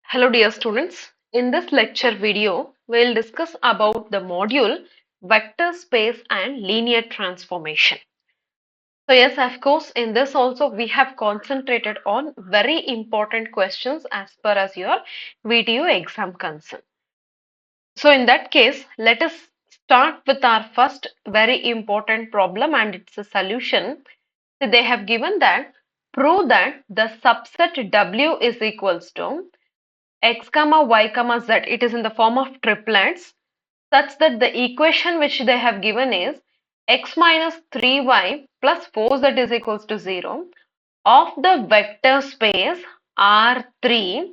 Hello dear students, in this lecture video we will discuss about the module vector space and linear transformation. So yes, of course, in this also we have concentrated on very important questions as per as your VTU exam concern. So in that case, let us start with our first very important problem and its a solution. So they have given that prove that the subset W is equals to x comma y comma z, it is in the form of triplets, such that the equation which they have given is x minus 3y plus 4z is equals to 0 of the vector space R3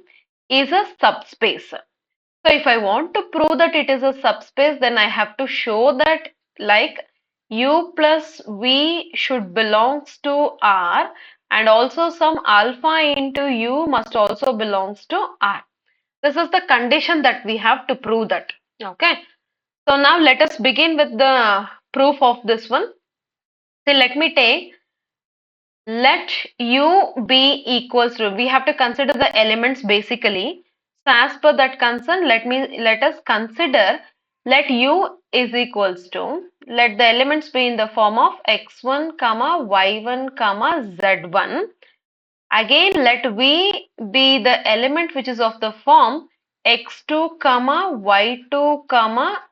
is a subspace. So if I want to prove that it is a subspace, then I have to show that like u plus v should belongs to R, and also some alpha into u must also belongs to R. This is the condition that we have to prove that. Okay. So now let us begin with the proof of this one. So let me take, let u be equals to, we have to consider the elements basically. So as per that concern, let us consider, let u is equals to, let the elements be in the form of x1 comma y1 comma z1. Again, let v be the element which is of the form x2 comma y2 comma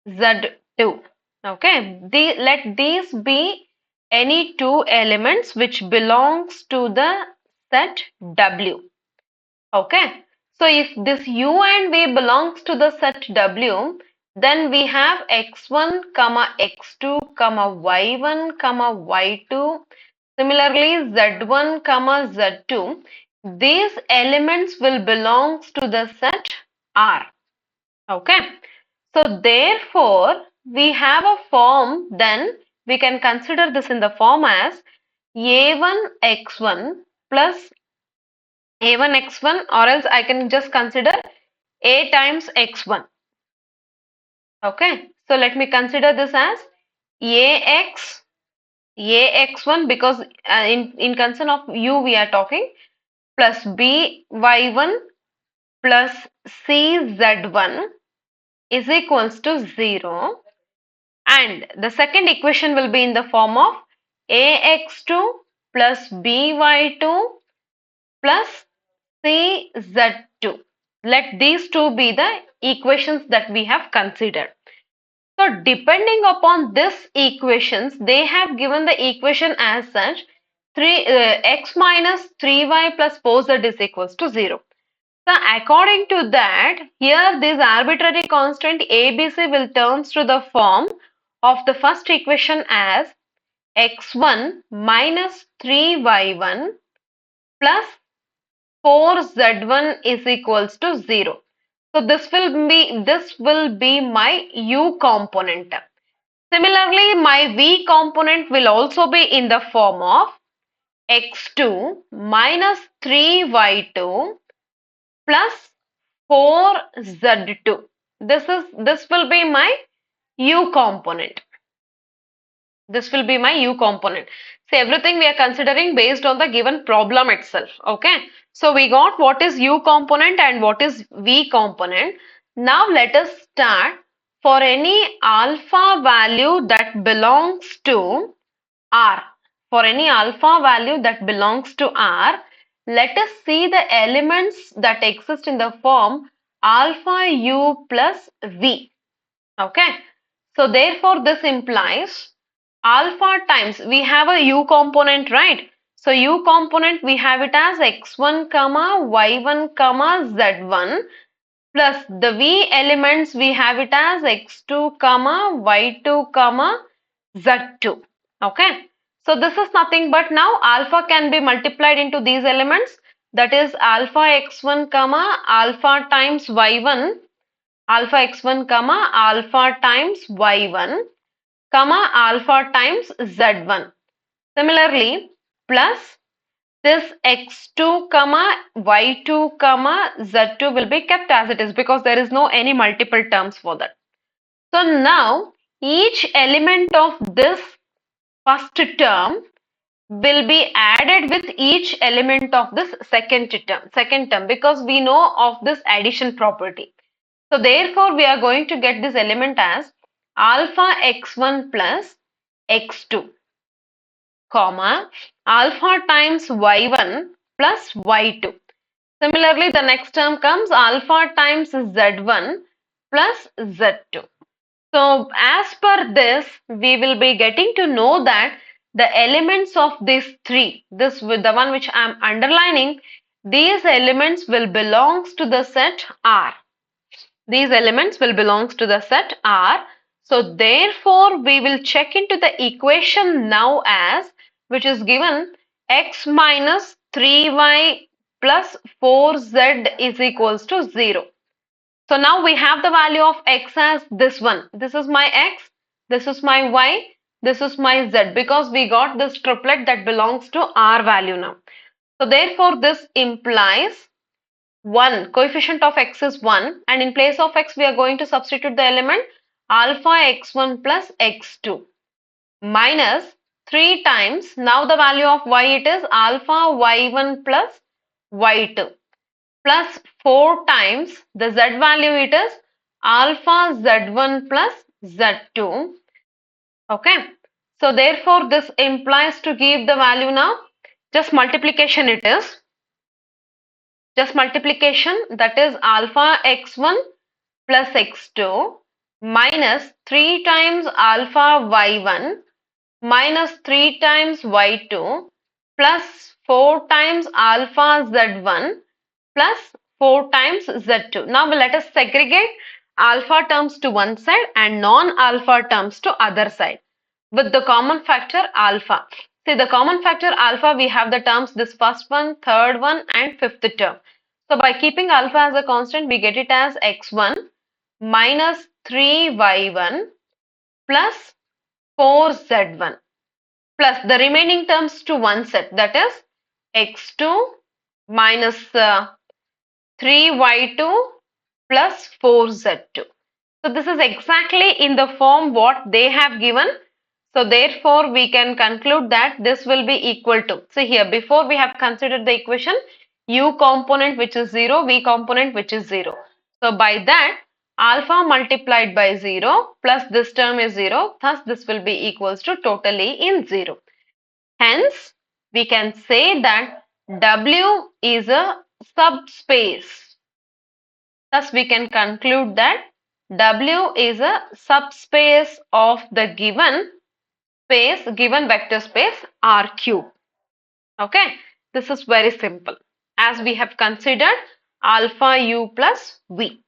z2. Okay, let these be any two elements which belongs to the set W. Okay, so if this u and v belongs to the set W, then we have x1 comma x2 comma y1 comma y2. Similarly, z1 comma z2, these elements will belongs to the set R. Okay. So therefore, we have a form, then we can consider this in the form as a1x1 plus a1x1, or else I can just consider a times x1. Okay. So let me consider this as ax1 because in concern of u we are talking, plus by1 plus cz1 is equals to 0, and the second equation will be in the form of ax2 plus by2 plus cz2. Let these two be the equations that we have considered. So depending upon this equations, they have given the equation as such, x minus 3y plus 4z is equals to 0. So according to that, here this arbitrary constant ABC will turns to the form of the first equation as x1 minus 3y1 plus 4z1 is equals to 0. So this will be my u component. Similarly, my v component will also be in the form of x2 minus 3y2 plus 4z2. This will be my u component. This will be my u component. So everything we are considering based on the given problem itself. Okay. So we got what is u component and what is v component. Now let us start. For any alpha value that belongs to R. For any alpha value that belongs to R, let us see the elements that exist in the form alpha u plus v. Okay. So therefore this implies alpha times, we have a u component, right? So u component we have it as x1 comma y1 comma z1 plus the v elements we have it as x2 comma y2 comma z2. Okay. So this is nothing but now alpha can be multiplied into these elements, that is alpha x1 comma alpha times y1, alpha x1 comma alpha times y1 comma alpha times z1. Similarly, plus this x2 comma y2 comma z2 will be kept as it is because there is no any multiple terms for that. So now each element of this first term will be added with each element of this second term, because we know of this addition property. So therefore we are going to get this element as alpha x1 plus x2, comma, alpha times y1 plus y2. Similarly, the next term comes alpha times z1 plus z2. So as per this, we will be getting to know that the elements of these three, this with the one which I am underlining, these elements will belongs to the set R. These elements will belongs to the set R. So therefore, we will check into the equation now as, which is given, x minus 3y plus 4z is equals to 0. So now we have the value of x as this one. This is my x, this is my y, this is my z, because we got this triplet that belongs to R value now. So therefore this implies 1, coefficient of x is 1, and in place of x we are going to substitute the element alpha x1 plus x2 minus 3 times, now the value of y it is alpha y1 plus y2 plus 4 times the z value it is alpha z1 plus z2. Okay. So therefore this implies to give the value now, just multiplication it is. Just multiplication, that is alpha x1 plus x2 minus 3 times alpha y1 minus 3 times y2 plus 4 times alpha z1 plus 4 times z2. Now let us segregate alpha terms to one side and non-alpha terms to other side with the common factor alpha. See, the common factor alpha, we have the terms this first one, third one and fifth term. So by keeping alpha as a constant, we get it as x1 minus 3y1 plus 4z1 plus the remaining terms to one set, that is x2 minus 3y2 plus 4z2. So this is exactly in the form what they have given. So therefore we can conclude that this will be equal to, see here, before we have considered the equation u component which is 0, v component which is 0. So by that, alpha multiplied by 0 plus this term is 0, thus this will be equals to totally in 0. Hence we can say that W is a subspace. Thus we can conclude that W is a subspace of the given space, given vector space R cube. Okay, this is very simple as we have considered alpha u plus v.